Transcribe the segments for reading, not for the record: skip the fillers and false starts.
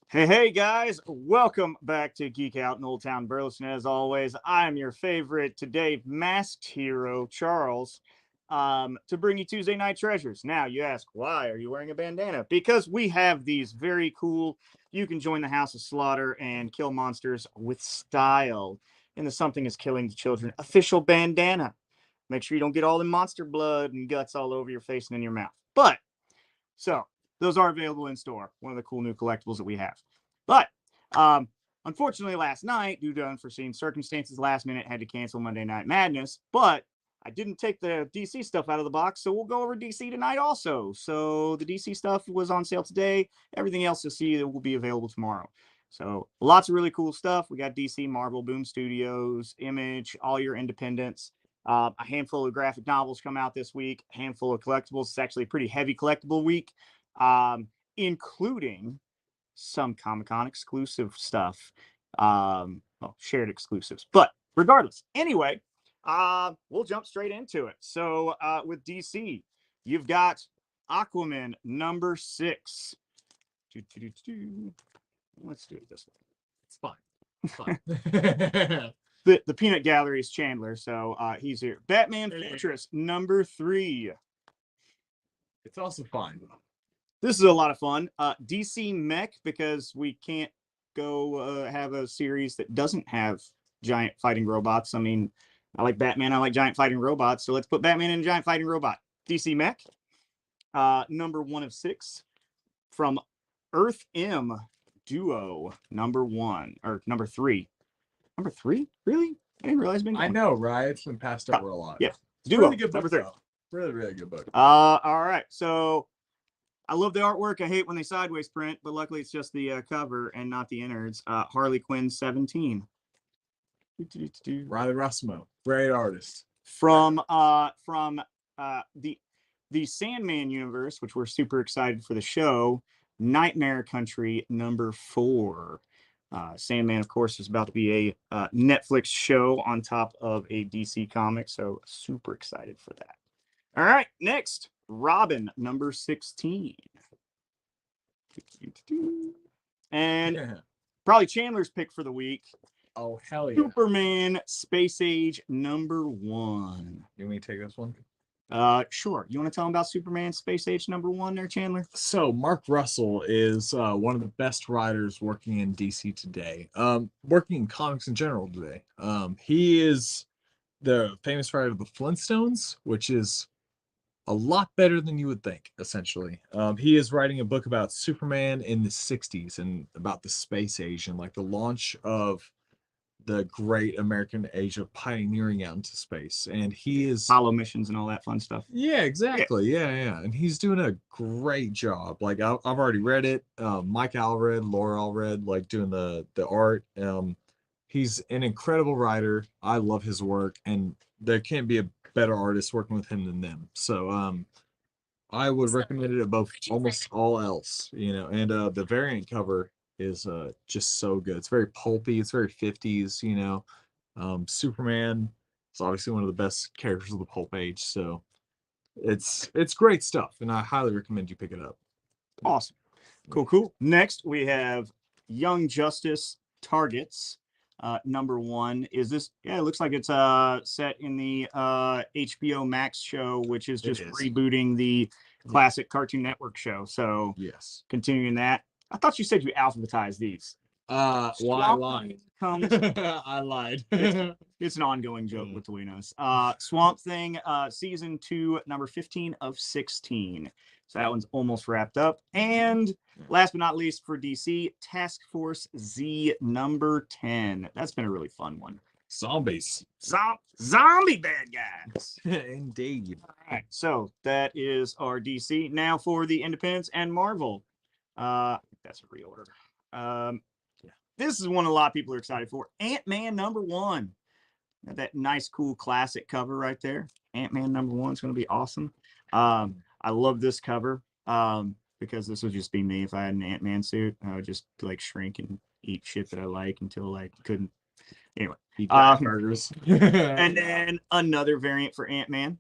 Hey guys, welcome back to Geek Out in Old Town Burleson. As always, I am your favorite today masked hero, Charles, to bring you Tuesday Night Treasures. Now, you ask, why are you wearing a bandana? Because we have these very cool, you can join the House of Slaughter and kill monsters with style in the Something is Killing the Children official bandana. Make sure you don't get all the monster blood and guts all over your face and in your mouth. So those are available in store. One of the cool new collectibles that we have. But unfortunately, last night, due to unforeseen circumstances, last minute had to cancel Monday Night Madness. But I didn't take the DC stuff out of the box, so we'll go over DC tonight also. So the DC stuff was on sale today. Everything else you'll see will be available tomorrow. So lots of really cool stuff. We got DC, Marvel, Boom Studios, Image, all your independents. A handful of graphic novels come out this week, a handful of collectibles. It's actually a pretty heavy collectible week, including some Comic-Con exclusive stuff, shared exclusives. But regardless, anyway, we'll jump straight into it. So with DC, you've got Aquaman number 6. Let's do it this way. It's fine. It's fine. The peanut gallery is Chandler, so he's here. Batman Fortress number 3. It's also fine. This is a lot of fun. DC Mech, because we can't go have a series that doesn't have giant fighting robots. I mean, I like Batman, I like giant fighting robots, so let's put Batman in a giant fighting robot. DC Mech, number 1 of 6 from Earth M Duo, number 1 or number 3. Number 3? Really? I didn't realize. I know, right? It's been passed over a lot. Yeah. Duo, really good book, number 3. Really, really good book. All right. So I love the artwork. I hate when they sideways print, but luckily it's just the cover and not the innards. Harley Quinn 17. Riley Rossmo, great artist. From the Sandman universe, which we're super excited for the show. Nightmare Country number 4. Sandman, of course, is about to be a Netflix show on top of a DC comic, so super excited for that. All right, next, Robin, number 16. And probably Chandler's pick for the week. Oh, hell yeah. Superman Space Age number 1. You want me to take this one? Sure. You want to tell them about Superman Space Age number 1 there, Chandler? So Mark Russell is one of the best writers working in DC today, working in comics in general today. He is the famous writer of the Flintstones, which is a lot better than you would think, essentially. He is writing a book about Superman in the 60s and about the space age and like the launch of the great American age of pioneering out into space. And he is Apollo missions and all that fun stuff. Yeah, exactly. Yeah. And he's doing a great job. Like I've already read it. Mike Allred, Laura Allred, like doing the art. He's an incredible writer. I love his work, and there can't be a better artist working with him than them. So I would recommend it above almost all else, and the variant cover is just so good. It's very pulpy, it's very 50s, Superman is obviously one of the best characters of the pulp age, so it's great stuff, and I highly recommend you pick it up. Awesome. Cool. Next, we have Young Justice Targets. Number 1 is this. Yeah, it looks like it's set in the HBO Max show, which is just rebooting the classic Cartoon Network show. So yes, continuing that. I thought you said you alphabetized these. Well, I lied. I lied. It's an ongoing joke between us. Swamp Thing, season 2, number 15 of 16. So that one's almost wrapped up. And last but not least for DC, Task Force Z number 10. That's been a really fun one. Zombies. Zombie bad guys. Indeed. All right, so that is our DC. Now for the Independents and Marvel. That's a reorder. This is one a lot of people are excited for. Ant-Man number 1. Got that nice, cool, classic cover right there. Ant-Man number 1 is going to be awesome. I love this cover because this would just be me if I had an Ant-Man suit. I would just like shrink and eat shit that I like until I couldn't. Anyway, eat burgers. And then another variant for Ant-Man.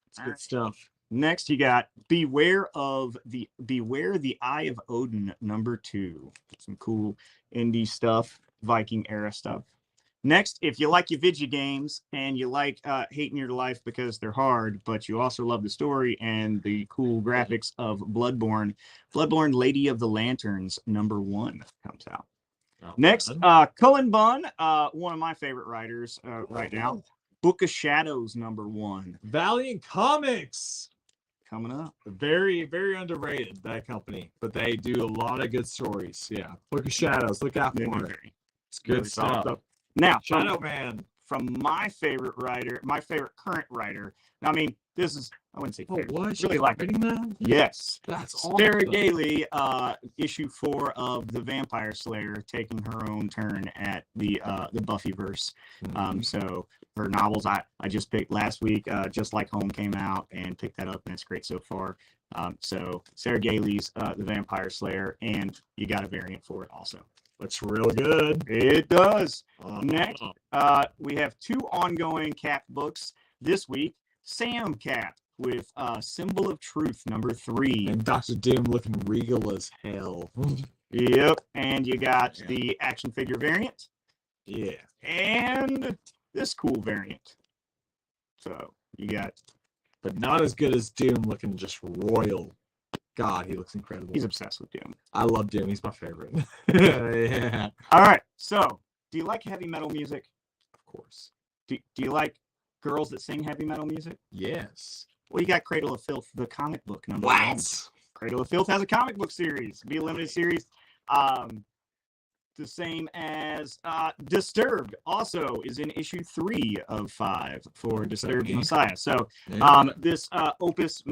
It's good stuff. Next, you got Beware the Eye of Odin #2. Some cool indie stuff, Viking era stuff. Next, if you like your video games and you like hating your life because they're hard, but you also love the story and the cool graphics of Bloodborne, Lady of the Lanterns #1 comes out. Oh, Next, man. Cullen Bunn, one of my favorite writers right now. Book of Shadows #1 Valiant Comics. coming up. Very, very underrated, that company, but they do a lot of good stories. Yeah. Book of Shadows. Look out for it. It's good Really solid stuff. Now, Shadow Man. from my favorite writer, my favorite current writer. I mean, this is, I wouldn't say Oh, favorite. what? Really She's like writing that? Yes. That's Sarah awesome. Gailey, issue 4 of the Vampire Slayer, taking her own turn at the Buffyverse. So her novels I just picked last week. Just Like Home came out and picked that up, and it's great so far. So Sarah Gailey's The Vampire Slayer, and you got a variant for it also. Looks real good. It does. Uh, Next, we have 2 ongoing Cap books this week. Sam Cap with Symbol of Truth #3. and Dr. Doom looking regal as hell. Yep. And you got Yeah. the action figure variant Yeah. and this cool variant. So you got, But not as good as Doom looking just royal. God, he looks incredible. he's obsessed with Doom. I love Doom. He's my favorite. Yeah. All right. So do you like heavy metal music? Of course. Do you like girls that sing heavy metal music? Yes. Well, you got Cradle of Filth, the comic book #1. What? Cradle of Filth has a comic book series, be a limited series. The same as Disturbed also is in issue 3 of 5 for Disturbed Okay. Messiah. So Yeah. this Opus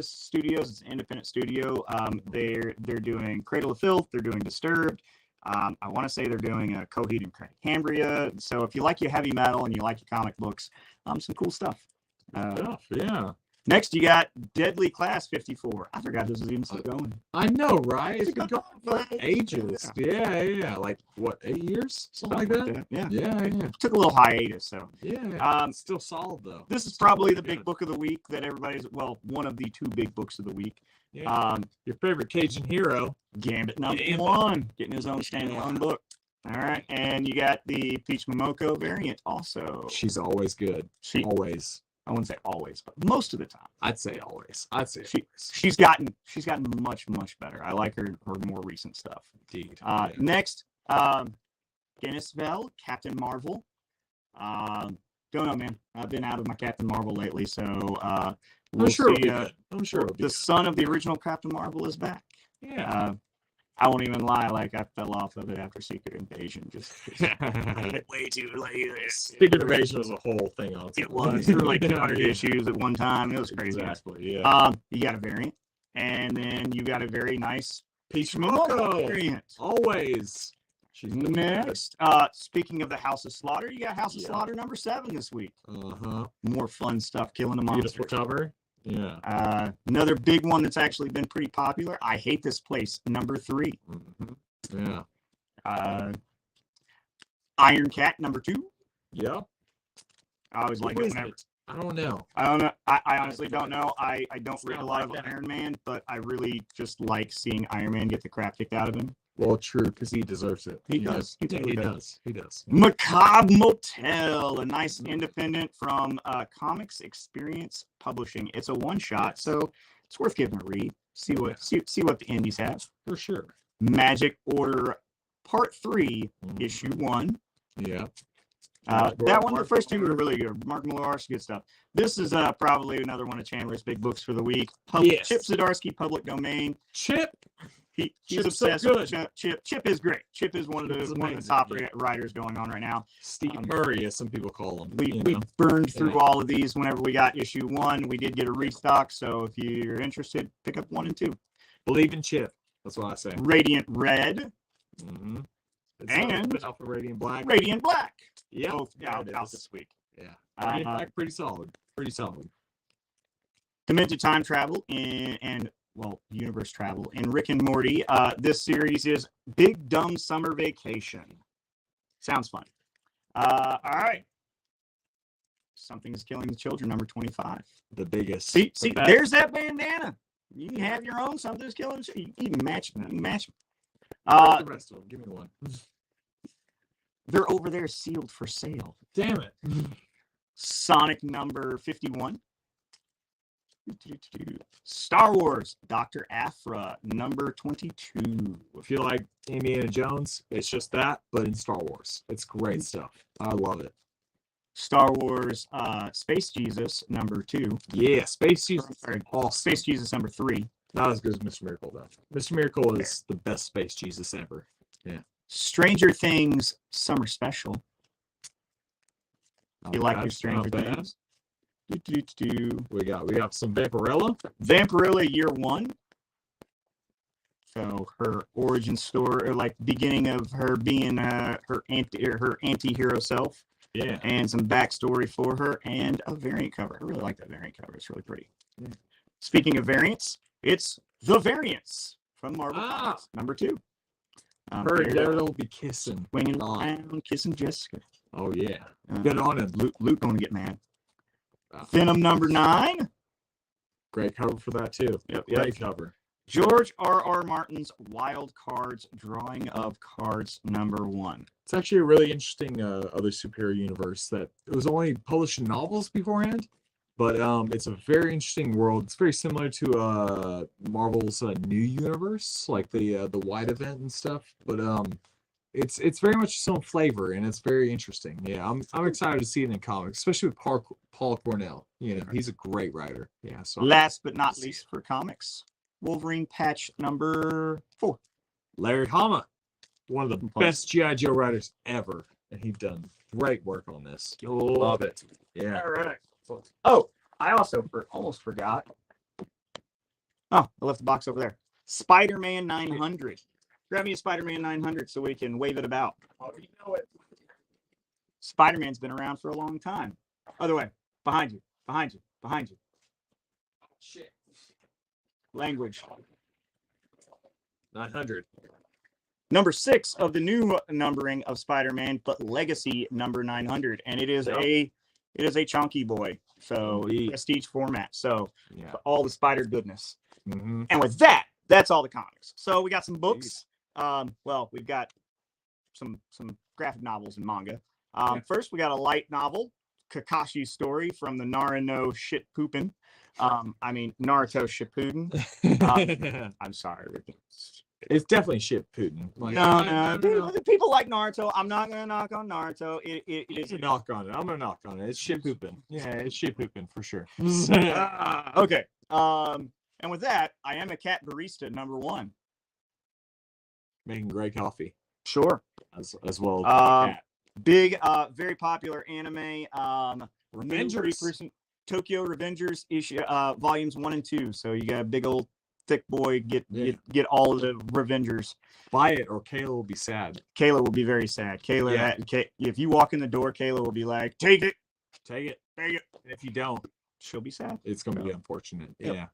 Studios, it's an independent studio. They're doing Cradle of Filth, they're doing Disturbed. I want to say they're doing a Coheed and Cambria. So if you like your heavy metal and you like your comic books, some cool stuff. Stuff, yeah. Next, you got Deadly Class 54. I forgot this was even still going. I know, right? It's been going for Yeah. ages. Yeah. Like, what, 8 years? Something like that? Yeah. Yeah. Took a little hiatus, so. Yeah. It's still solid, though. This is Still probably the good. big book of the week that everybody's, well, one of the 2 big books of the week. Yeah. Your favorite Cajun hero. Gambit Gambit. #1, getting his own standalone book. All right, and you got the Peach Momoko variant also. She's always good. She, Always. I wouldn't say always, but most of the time. I'd say always. I'd say She- always. She's gotten much better. I like her more recent stuff. Indeed. Next, Guinness Bell, Captain Marvel. Don't know, man. I've been out of my Captain Marvel lately, so we'll I'm sure it'll see. be good. I'm sure it'll be The good. son of the original Captain Marvel is back. Yeah. I won't even lie, like I fell off of it after Secret Invasion. Just way too late. Secret Invasion was a whole thing on its It own. was. There were like 200 Yeah. issues at one time. It was crazy. Exactly. Yeah. You got a variant, and then you got a very nice Peach Momoko Momoko. variant. Always. She's Next, speaking of the House of Slaughter, you got House of Yeah. Slaughter #7 this week. Uh-huh. More fun stuff, killing the Beautiful monsters. cover. Yeah. Another big one that's actually been pretty popular. I Hate This Place #3. Mhm. Yeah. Iron Cat #2. Yep. I always like Who it is whenever. it? I don't know. I don't know. I honestly don't know. I don't read a Sounds lot like of that. Iron Man, but I really just like seeing Iron Man get the crap kicked out of him. Well, true, because he deserves it. He does. He Yeah, totally he does. does. He does. Macabre Motel, a nice independent from Comics Experience Publishing. It's a one-shot, so it's worth giving a read. See what the indies have. For sure. Magic Order Part 3, Mhm. Issue 1. Yeah. That one, the first 2 were really good. Mark Millar's good stuff. This is probably another one of Chandler's big books for the week. Yes. Chip Zdarsky, Public Domain. Chip. He's Chip's so obsessed with good. Chip. Chip is great. Chip is one of Chip is the amazing, top yeah. writers going on right now. Steve Murray, as some people call him. We you know? burned through Yeah. all of these whenever we got issue 1. We did get a restock, so if you're interested, pick up 1 and 2. Believe in Chip. That's what I say. Radiant Red, Mm-hmm. And- Alpha Radiant Black. Radiant Black. Yeah. Both out it is. this week. Yeah. Radiant Uh, Black, pretty solid. Pretty solid. Demented Time Travel and Universe Travel and Rick and Morty. This series is Big Dumb Summer Vacation. Sounds fun. All right. Something's Killing the Children, number 25. The biggest. See, The best. there's that bandana. You can have your own Something's Killing the Children. You can match them. You can match them. Where's the rest of them? Give me one. They're over there sealed for sale. Damn it. Sonic number 51. Star Wars, Dr. Aphra, number 22. If you like Indiana Jones, it's just that, but in Star Wars. It's great stuff. I love it. Star Wars, Space Jesus, number 2. Yeah, Space Jesus. Sorry, Awesome. Space Jesus, number 3. Not as good as Mr. Miracle, though. Mr. Miracle is the best Space Jesus ever. Stranger Things, Summer Special. Not You like bad, your Stranger not bad. Things? We got some Vaporella. Vampirella Year 1. So her origin story, or like beginning of her being her anti-hero self, Yeah. and some backstory for her, and a variant cover. I really like that variant cover. It's really pretty. Yeah. Speaking of variants, it's The Variants from Marvel Comics, number 2. Her and Daredevil will be kissing. Swinging around, kissing Jessica. Oh, yeah. Get on him. Luke gonna get mad. Venom number 9. Great cover for that, too. Yep. Great cover. George R.R. Martin's Wild Cards Drawing of Cards number 1. It's actually a really interesting other superhero universe that it was only published in novels beforehand, but it's a very interesting world. It's very similar to Marvel's New Universe, like the White event and stuff. But it's very much its own flavor, and it's very interesting. Yeah, I'm excited to see it in comics, especially with Paul Cornell. You know, he's a great writer. Yeah. So Last but not least for comics, Wolverine patch number 4. Larry Hama, one of the best G.I. Joe writers ever, and he's done great work on this. You'll love it. Yeah. All right. Oh, I also almost forgot. Oh, I left the box over there. Spider-Man 900. Grab me a Spider-Man 900 so we can wave it about. Oh, you know it. Spider-Man's been around for a long time. Other way. Behind you. Behind you. Behind you. Shit. Language. 900. Number 6 of the new numbering of Spider-Man, but Legacy number 900, and it is a chunky boy. So prestige format. So Yeah. all the spider goodness. Mm-hmm. And with that, that's all the comics. So we got some books. Well, we've got some graphic novels and manga. First, we got a light novel, Kakashi's Story from the Naruto Shit Poopin. Naruto Shippuden. I'm sorry. It's definitely shit Putin. Like, No. People like Naruto. I'm not gonna knock on Naruto. It it's is a knock on it. I'm gonna knock on it. It's shit pooping. Yeah, it's shit pooping for sure. Okay. And with that, I am a cat barista number 1. Making great coffee Sure. as well. Cat. Big, very popular anime. Revengers. Tokyo Revengers issue, volumes 1 and 2. So you got a big old thick boy. Get all of the Revengers. Buy it or Kayla will be sad. Kayla will be very sad. If you walk in the door, Kayla will be like, "Take it, Take it. take it." And if you don't, She'll be sad. it's gonna be unfortunate. Yep. Yeah.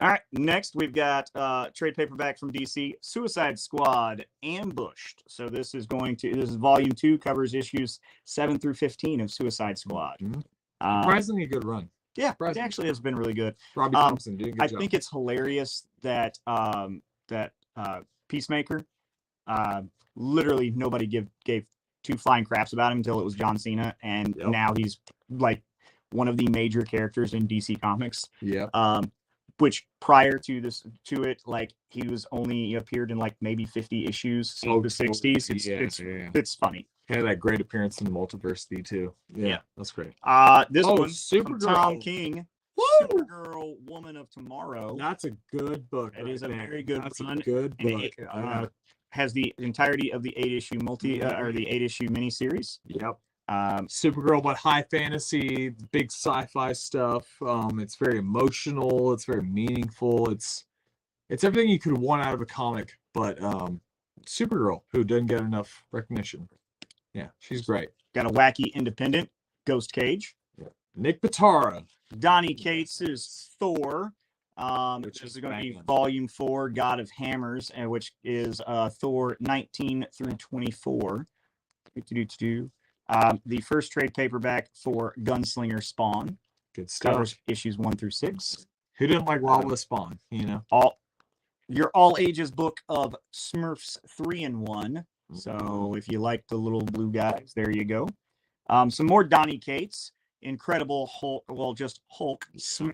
All right. Next, we've got trade paperback from DC, Suicide Squad Ambushed. So this is volume 2, covers issues 7 through 15 of Suicide Squad. Mhm. Surprisingly good run. Yeah, it actually has been really good. Robbie Thompson did a good I job. think it's hilarious that Peacemaker, literally nobody gave 2 flying craps about him until it was John Cena, and now he's like one of the major characters in DC Comics. Yeah. Which prior to it, like he appeared in like maybe 50 issues in the 60s. It's funny. He had that great appearance in the Multiversity too. Yeah, that's great. This one, Supergirl. Tom King, Supergirl, Woman of Tomorrow. That's a good book. It is a there. very good That's run. a good And book. it has the entirety of the 8-issue or the 8-issue miniseries. Yep. Supergirl, but high fantasy, big sci-fi stuff. It's very emotional. It's very meaningful. It's everything you could want out of a comic, but Supergirl, who doesn't get enough recognition. Yeah, she's great. Got a wacky independent, Ghost Cage. Nick Pitara. Donny Cates' Thor, which is going to be banging. volume 4, God of Hammers, which is Thor 19 through 24. The first trade paperback for Gunslinger Spawn Good stuff. covers issues 1 through 6. Who didn't like Wild West Spawn? Your all ages book of Smurfs 3-in-1. So if you like the little blue guys, there you go. Some more Donny Cates. Incredible Hulk, well, just Hulk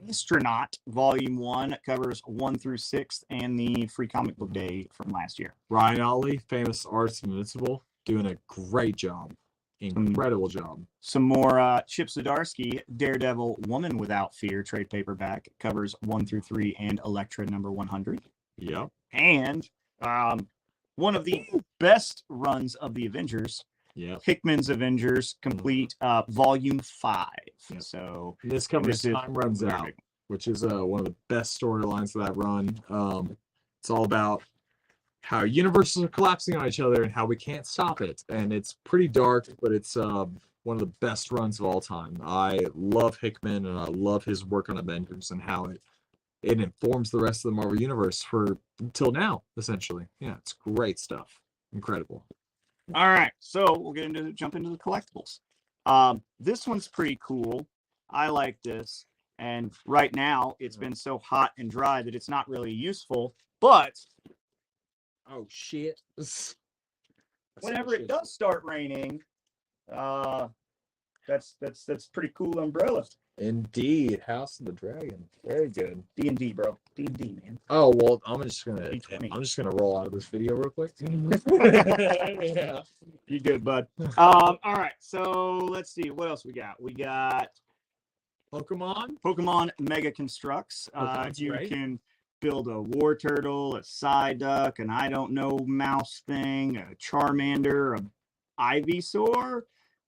Astronaut Volume 1 covers 1 through 6 and the Free Comic Book Day from last year. Ryan Ollie, famous artist of Invincible, doing a great job. Incredible job. Some more Chip Zdarsky, Daredevil Woman Without Fear trade paperback covers 1 through 3 and Elektra number 100. Yep. And one of the best runs of the Avengers, Yep. Hickman's Avengers Complete Volume 5. Yep. So This covers this is Time Runs very Out, big. which is one of the best storylines of that run. It's all about how universes are collapsing on each other and how we can't stop it. And it's pretty dark, but it's one of the best runs of all time. I love Hickman and I love his work on Avengers and how it informs the rest of the Marvel Universe for until now, essentially. Yeah, it's great stuff. Incredible. All right, so we'll jump into the collectibles. This one's pretty cool. I like this. And right now, it's been so hot and dry that it's not really useful. But Oh shit. whenever it does start raining, that's pretty cool umbrella. Indeed, House of the Dragon. Very good. D&D, bro. D&D, man. Oh well, I'm just gonna D20. roll out of this video real quick. Yeah. You good, bud. All right, so let's see what else we got. We got Pokemon Mega Constructs. That's You right. can build a War Turtle, a Psyduck, an I don't know mouse thing, a Charmander, a Ivysaur,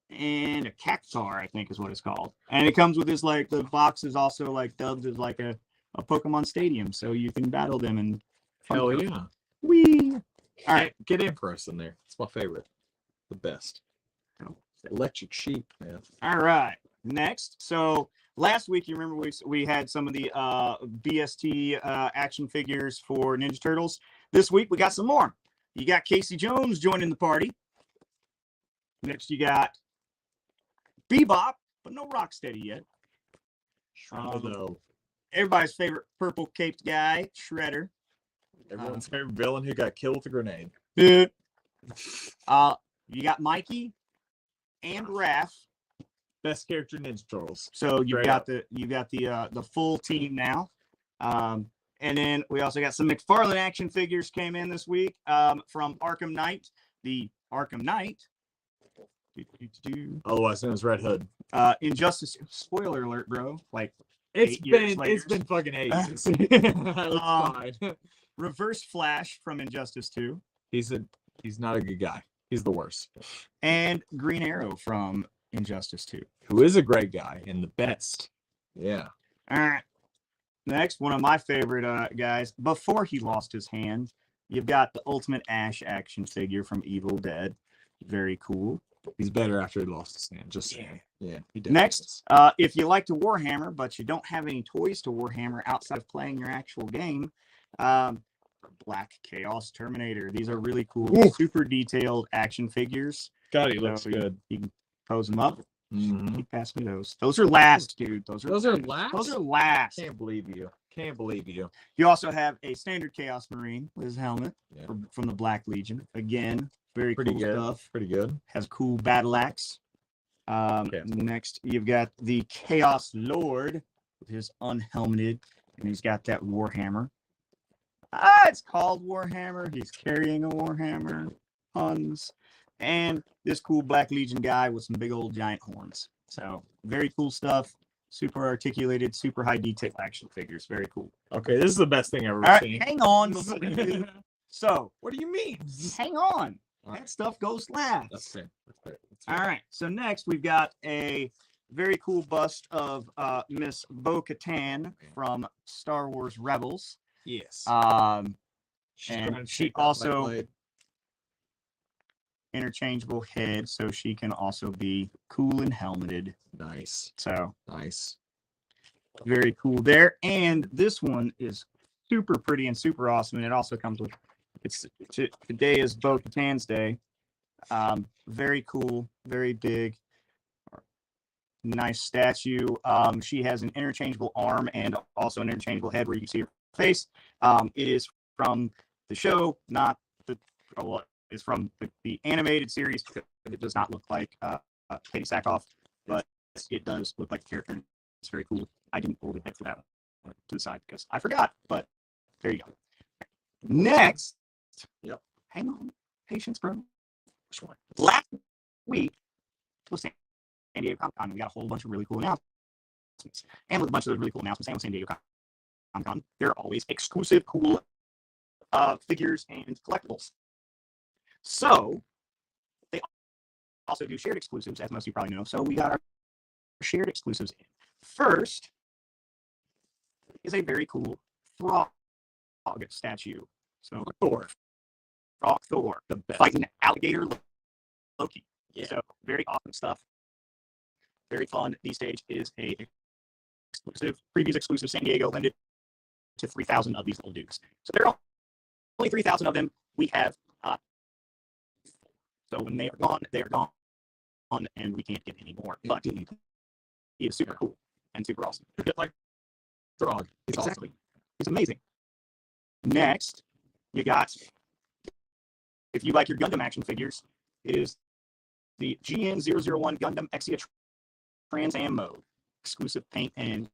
and a Cactar, I think is what it's called. And it comes with this, like, the box is also like dubbed as like a Pokemon Stadium, so you can battle them and Hell yeah. wee. All right, Get Impros in there. It's my favorite. The best. Electric Sheep, man. all right. Next, so last week you remember we had some of the BST action figures for Ninja Turtles. This week we got some more. You got Casey Jones joining the party. Next you got Bebop, but no Rocksteady yet. Although Everybody's favorite purple caped guy, Shredder. everyone's favorite villain who got killed with a grenade. You got Mikey and Raph. Best character in Ninja Turtles. So you've Straight got up. the full team now. And then we also got some McFarlane action figures came in this week from Arkham Knight. The Arkham Knight. Otherwise known as Red Hood. Injustice. Spoiler alert, bro. Like It's 8 years been later. fucking ages. That's fine. Reverse Flash from Injustice 2. He's not a good guy. He's the worst. And Green Arrow from Injustice 2. Who is a great guy and the best. Yeah. All right. Next, one of my favorite guys, before he lost his hand, you've got the Ultimate Ash action figure from Evil Dead. Very cool. He's better after he lost his hand. Just saying. Yeah. He did. Next, if you like to Warhammer, but you don't have any toys to Warhammer outside of playing your actual game, Black Chaos Terminator. These are really cool, Ooh. super detailed action figures. God, he So looks good. You can pose them up. Mhm. He passed me those. Those are last, dude. Those are last? Those are last. Can't believe you. Can't believe you. You also have a standard Chaos Marine with his helmet Yeah. from the Black Legion. Again, very Pretty cool good. stuff. Pretty good. Has a cool battle axe. Next, you've got the Chaos Lord with his unhelmeted, and he's got that Warhammer. It's called Warhammer. He's carrying a Warhammer. Puns. And this cool Black Legion guy with some big old giant horns. So, very cool stuff. Super articulated, super high detail action figures. Very cool. Okay, this is the best thing I've ever All right, seen. hang on. before we do- So, What do you mean? hang on. All right. That stuff goes last. That's fair. That's fair. That's All fair. right. So next we've got a very cool bust of Miss Bo-Katan from Star Wars Rebels. Yes. She's and trying to she take that also- light blade. Interchangeable head, so she can also be cool and helmeted. Nice. So Nice. very cool there. And this one is super pretty and super awesome. And it also comes with today is Bo-Katan's day. Very cool, very big, nice statue. She has an interchangeable arm and also an interchangeable head where you can see her face. It is from the show, not the, well, it's from the animated series. It does not look like Katie Sackhoff, but it does look like the character. It's very cool. I didn't hold it for that to the side because I forgot, but there you go. Next, Yep. Hang on, patience, bro. Last week was San Diego Comic-Con. We got a whole bunch of really cool announcements. And with a bunch of those really cool announcements, and with San Diego Comic-Con, there are always exclusive, cool figures and collectibles. So they also do shared exclusives, as most of you probably know. So we got our shared exclusives in. First is a very cool Throg statue. So Thor, the fighting alligator Loki. Yeah. So very awesome stuff. Very fun. D-Stage is a previous exclusive San Diego, limited to 3,000 of these little dudes. So there are only 3,000 of them. We have so when they are gone, and we can't get any more. But he is super cool and super awesome. Like Throg. Exactly. He's amazing. Next, you got, if you like your Gundam action figures, it is the GN001 Gundam Exia Trans Am mode, exclusive paint and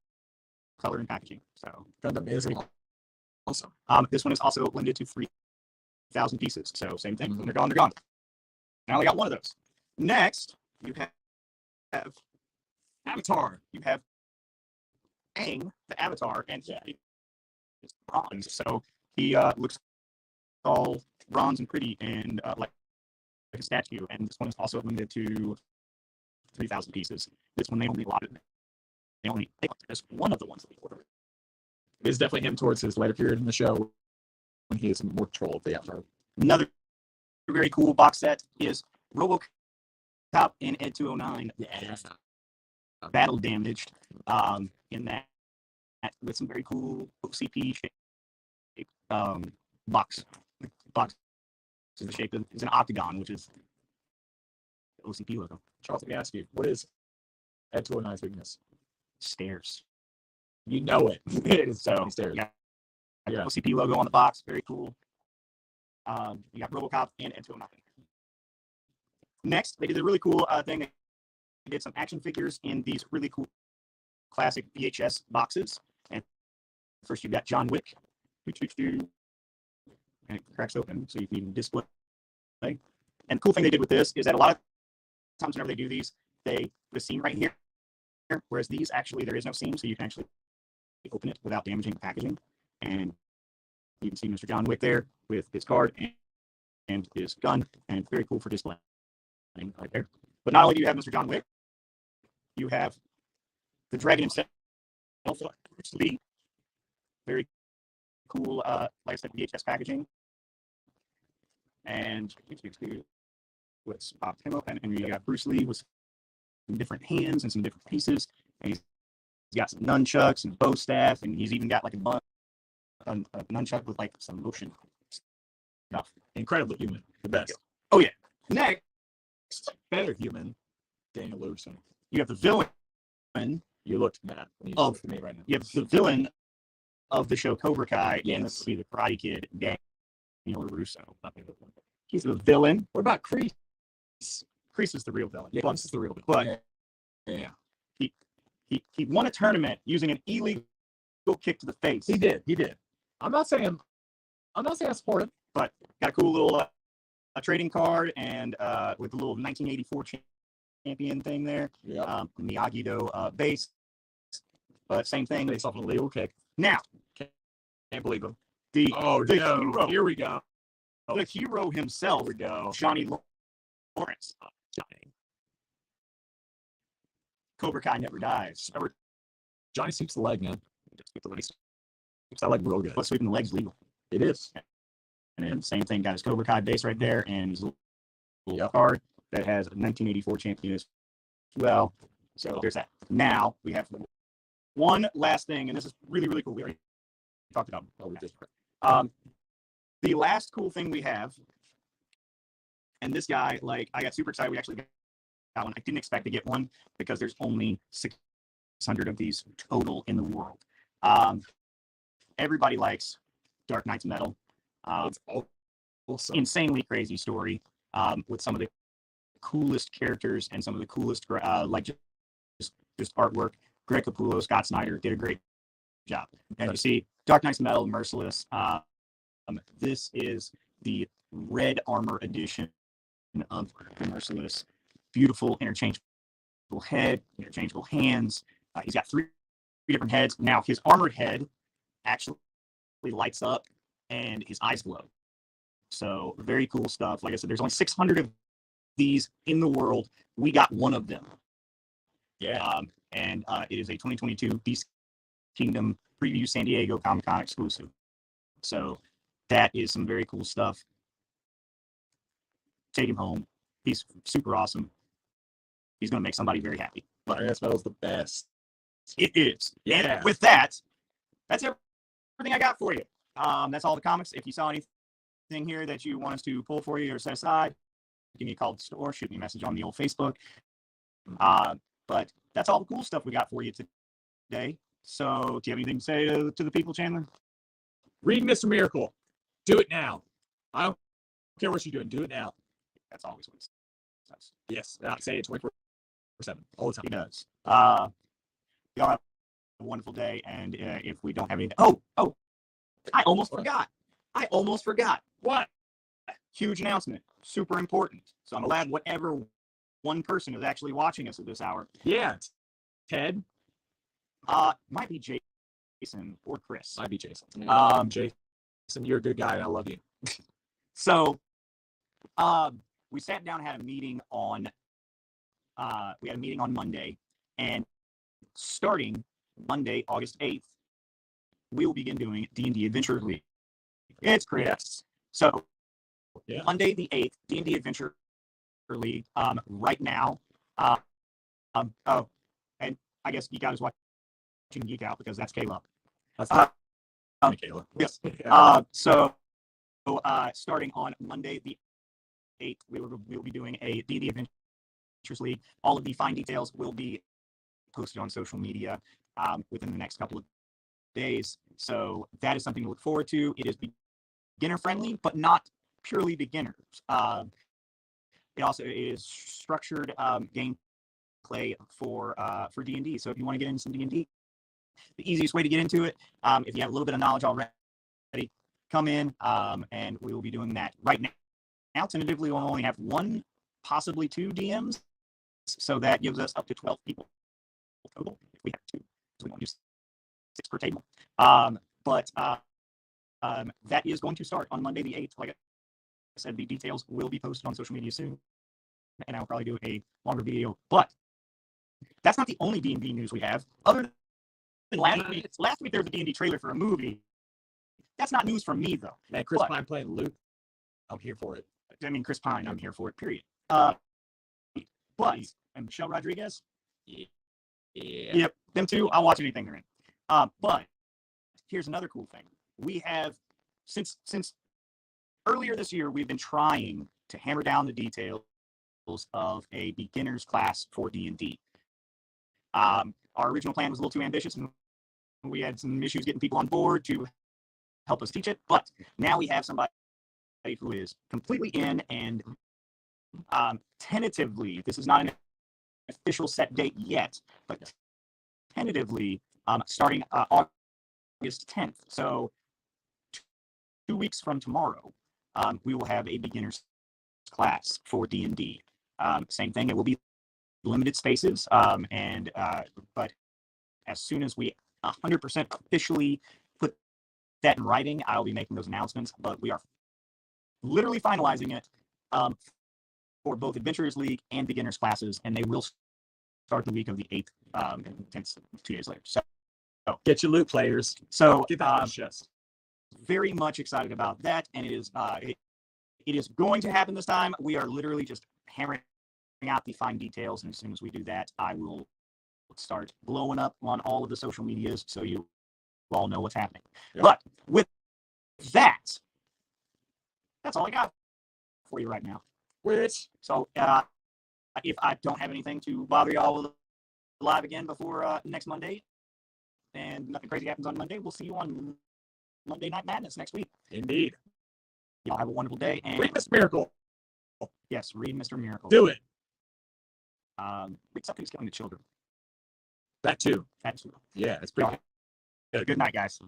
color and packaging. So Gundam is awesome. This one is also limited to 3,000 pieces. So same thing. When they're gone, they're gone. I only got one of those. Next, you have Avatar. You have Aang, the Avatar, and it's bronze. So he looks all bronze and pretty and like a statue. And this one is also limited to 3,000 pieces. This one they only allotted. They only take just one of the ones that we ordered. It's definitely him towards his later period in the show when he is more control of the Avatar. Another very cool box set is RoboCop in Ed 209. Yeah. Battle damaged in that with some very cool OCP shape box. Box is the shape is an octagon, which is the OCP logo. Charles, let me ask you, what is Ed 209's weakness? Stairs. You know it. It is so stairs. Yeah. OCP logo on the box, very cool. You got RoboCop and Ed 209. Next, they did a really cool thing. They did some action figures in these really cool classic VHS boxes. And first, you've got John Wick. And it cracks open, so you can even display. And the cool thing they did with this is that a lot of times whenever they do these, they put a seam right here. Whereas these, actually, there is no seam, so you can actually open it without damaging the packaging. And you can see Mr. John Wick there with his card and his gun. And it's very cool for displaying right there. But not only do you have Mr. John Wick, you have the dragon himself, Bruce Lee. Very cool, like I said, VHS packaging. And let's pop him open. And you got Bruce Lee with some different hands and some different pieces. And he's got some nunchucks and bow staff, and he's even got like a nunchuck with like some motion stuff. Incredibly human. The best. Oh, yeah. Next, better human, Daniel LaRusso. you have the villain. You looked mad when you Of looked at me right now. You have the villain of the show Cobra Kai, Yes. and this will be the Karate Kid, Daniel LaRusso. He's the villain. What about Kreese? Kreese is the real villain. Yeah, But this is the real one. but Yeah. he won a tournament using an illegal kick to the face. He did. I'm not saying I support it. But got a cool little a trading card and with the little 1984 champion thing there. Yeah. Miyagi-Do base. But same thing. Based off an illegal kick. Now, Can't believe him. the Oh, the no. hero, Here we go. the hero himself, Here we go. Johnny Lawrence. Cobra Kai never dies. Johnny sweeps the leg, man. Sweeps that leg real good. But sweeping the legs legal. It is. And then same thing, got his Cobra Kai base right there, and his little Yep. card that has a 1984 champion as well. So there's that. Now we have one last thing, and this is really, really cool. We already talked about Oh, we just the last cool thing we have And this guy, like, I got super excited. We actually got one. I didn't expect to get one because there's only 600 of these total in the world. Everybody likes Dark Knight's Metal. It's awesome. Insanely crazy story with some of the coolest characters and some of the coolest like just artwork. Greg Capullo, Scott Snyder did a great job. And you see Dark Knight's Metal, Merciless. This is the red armor edition of the Merciless. Beautiful interchangeable head, interchangeable hands. He's got three different heads. Now his armored head actually lights up and his eyes glow. So very cool stuff. Like I said, there's only 600 of these in the world. We got one of them. Yeah. And it is a 2022 DC Kingdom Preview San Diego Comic-Con exclusive. So that is some very cool stuff. Take him home. He's super awesome. He's going to make somebody very happy. But Dark Knight's Metal's the best. It is. Yeah. And with that, that's everything I got for you. That's all the comics. If you saw anything here that you want us to pull for you or set aside, give me a call at the store, shoot me a message on the old Facebook. But that's all the cool stuff we got for you today. So, do you have anything to say to the people, Chandler? Read Mr. Miracle. Do it now. I don't care what you're doing. Do it now. That's always what it says. Yes. I say it 24/7 all the time. He does. Y'all have a wonderful day. And if we don't have anything, I almost forgot. What? Huge announcement. Super important. So I'm glad whatever one person is actually watching us at this hour. Yeah. Ted. Might be Jason or Chris. Might be Jason. Jason, you're a good guy and I love you. So we sat down and had a meeting on Monday, and starting Monday, August 8th, we will begin doing D&D Adventure League. It's Chris. Yes. So Yeah. Monday the 8th, D&D Adventure League. Right now, and I guess you guys watching Geek Out because that's Kayla. That's Kayla. Yes. Yeah. So starting on Monday the 8th, we will be doing a D&D Adventures League. All of the fine details will be posted on social media within the next couple of days. So that is something to look forward to. It is beginner friendly, but not purely beginners. It also is structured gameplay for D&D. So if you want to get into some D&D, the easiest way to get into it, if you have a little bit of knowledge already, come in and we will be doing that. Right now, tentatively, we'll only have one, possibly two DMs. So that gives us up to 12 people total if we have two. So we don't use 6 per table. But that is going to start on Monday the 8th. Like I said, the details will be posted on social media soon. And I'll probably do a longer video. But that's not the only D&D news we have. Other than last week there was a D&D trailer for a movie. That's not news from me, though. Man, Chris Pine playing Luke. I'm here for it. I mean, Chris Pine, I'm here for it, period. But, and Michelle Rodriguez? Yeah. Yep, them two, I'll watch anything they're in. But here's another cool thing. We have, since earlier this year, we've been trying to hammer down the details of a beginner's class for D&D. Our original plan was a little too ambitious, and we had some issues getting people on board to help us teach it. But now we have somebody who is completely in, and tentatively, this is not an official set date yet, but tentatively starting August 10th. So 2 weeks from tomorrow, we will have a beginner's class for D&D. Same thing, it will be limited spaces, but as soon as we 100% officially put that in writing, I'll be making those announcements. But we are literally finalizing it for both Adventurers League and beginners classes, and they will start the week of the 8th and 10th, 2 days later. So get your loot, players. So Get that on the chest. very much excited about that, and it is going to happen this time. We are literally just hammering out the fine details, and as soon as we do that, I will start blowing up on all of the social medias so you all know what's happening. Yep. But with that, that's all I got for you right now. Which So if I don't have anything to bother y'all live again before next Monday, and nothing crazy happens on Monday, we'll see you on Monday Night Madness next week. indeed. Y'all have a wonderful day. And Read Miss Miracle. yes, read Mr. Miracle. Do it. Read something's killing the children. That too. That's Yeah, it's pretty good night, guys.